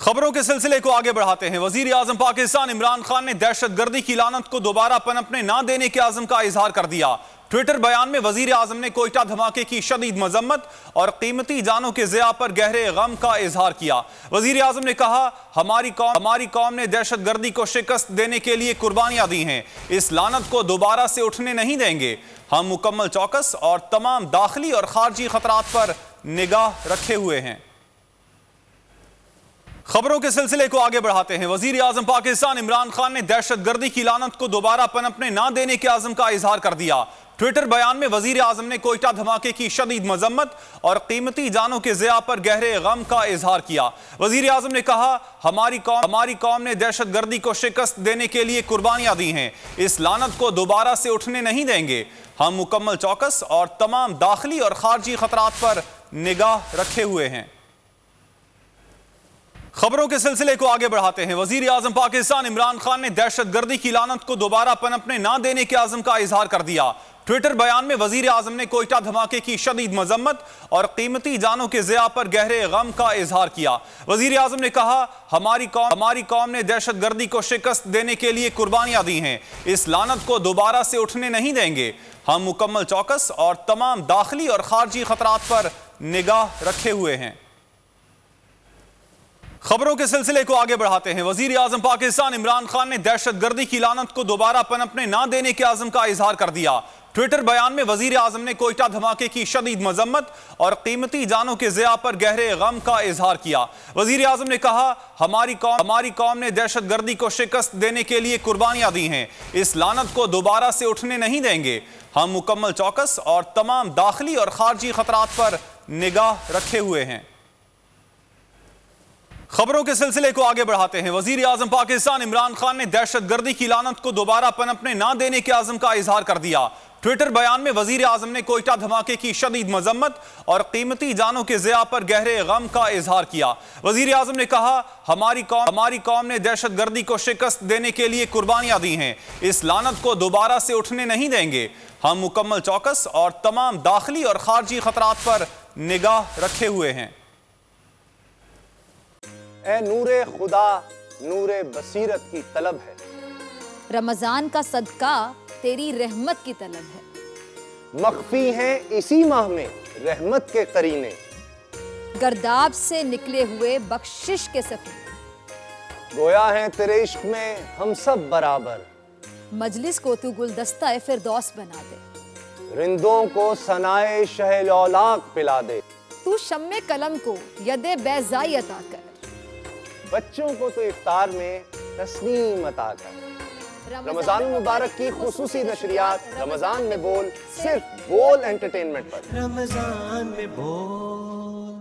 खबरों के सिलसिले को आगे बढ़ाते हैं। वजीर आजम पाकिस्तान इमरान खान ने दहशतगर्दी की लानत को दोबारा पनपने न देने के आज़म का इजहार कर दिया। ट्विटर बयान में वजीर आजम ने कोयटा धमाके की शदीद मजम्मत और कीमती जानों के ज़िया पर गहरे गम का इजहार किया। वजीर आजम ने कहा, हमारी कौम ने दहशतगर्दी को शिकस्त देने के लिए कुर्बानियां दी हैं। इस लानत को दोबारा से उठने नहीं देंगे। हम मुकम्मल चौकस और तमाम दाखिली और खारजी खतरात पर निगाह रखे हुए हैं। खबरों के सिलसिले को आगे बढ़ाते हैं। वजीर आजम पाकिस्तान इमरान खान ने दहशतगर्दी की लानत को दोबारा पनपने न देने के आज़म का इजहार कर दिया। ट्विटर बयान में वजीर आजम ने कोयटा धमाके की शदीद मजम्मत और कीमती जानों के ज़िया पर गहरे गम का इजहार किया। वजीर आजम ने कहा, हमारी कौम ने दहशतगर्दी को शिकस्त देने के लिए कुर्बानियां दी हैं। इस लानत को दोबारा से उठने नहीं देंगे। हम मुकम्मल चौकस और तमाम दाखिली और खारजी खतरात पर निगाह रखे हुए हैं। खबरों के सिलसिले को आगे बढ़ाते हैं। वजीर आजम पाकिस्तान इमरान खान ने दहशतगर्दी की लानत को दोबारा पनपने न देने के आज़म का इजहार कर दिया। ट्विटर बयान में वजीर आजम ने कोयटा धमाके की शदीद मजम्मत और कीमती जानों के ज़िया पर गहरे गम का इजहार किया। वजीर आजम ने कहा, हमारी कौम ने दहशतगर्दी को शिकस्त देने के लिए कुर्बानियां दी हैं। इस लानत को दोबारा से उठने नहीं देंगे। हम मुकम्मल चौकस और तमाम दाखिली और खारजी खतरात पर निगाह रखे हुए हैं। खबरों के सिलसिले को आगे बढ़ाते हैं। वजीर आजम पाकिस्तान इमरान खान ने दहशतगर्दी की लानत को दोबारा पनपने न देने के आज़म का इजहार कर दिया। ट्विटर बयान में वजीर आजम ने कोयटा धमाके की शदीद मजम्मत और कीमती जानों के ज़िया पर गहरे गम का इजहार किया। वजीर आजम ने कहा, हमारी कौम ने दहशतगर्दी को शिकस्त देने के लिए कुर्बानियां दी हैं। इस लानत को दोबारा से उठने नहीं देंगे। हम मुकम्मल चौकस और तमाम दाखिली और खारजी खतरात पर निगाह रखे हुए हैं। खबरों के सिलसिले को आगे बढ़ाते हैं। वजीर आजम पाकिस्तान इमरान खान ने दहशतगर्दी की लानत को दोबारा पनपने न देने के आज़म का इजहार कर दिया। ट्विटर बयान में वजीर आजम ने कोयटा धमाके की शदीद मजम्मत और कीमती जानों के ज़िया पर गहरे गम का इजहार किया। वजीर आजम ने कहा, हमारी कौम ने दहशतगर्दी को शिकस्त देने के लिए कुर्बानियां दी हैं। इस लानत को दोबारा से उठने नहीं देंगे। हम मुकम्मल चौकस और तमाम दाखिली और खारजी खतरात पर निगाह रखे हुए हैं। ए नूरे खुदा नूरे बसीरत की तलब है, रमजान का सदका तेरी रहमत की तलब है। मख्फी हैं इसी माह में रहमत के करीने, गर्दाब से निकले हुए बख्शिश के सफीने। गोया है तेरे इश्क में हम सब बराबर, मजलिस को तू गुलदस्ता फिरदौस बना दे। रिंदों को सनाए शहलौलाक पिला दे, तू शम्मे कलम को यदे बैज़ाई अता कर। बच्चों को तो इफ्तार में तस्नीम अता कर। रमजान मुबारक की खुसूसी नशरियात रमजान में बोल, सिर्फ बोल एंटरटेनमेंट पर। रमजान में बोल।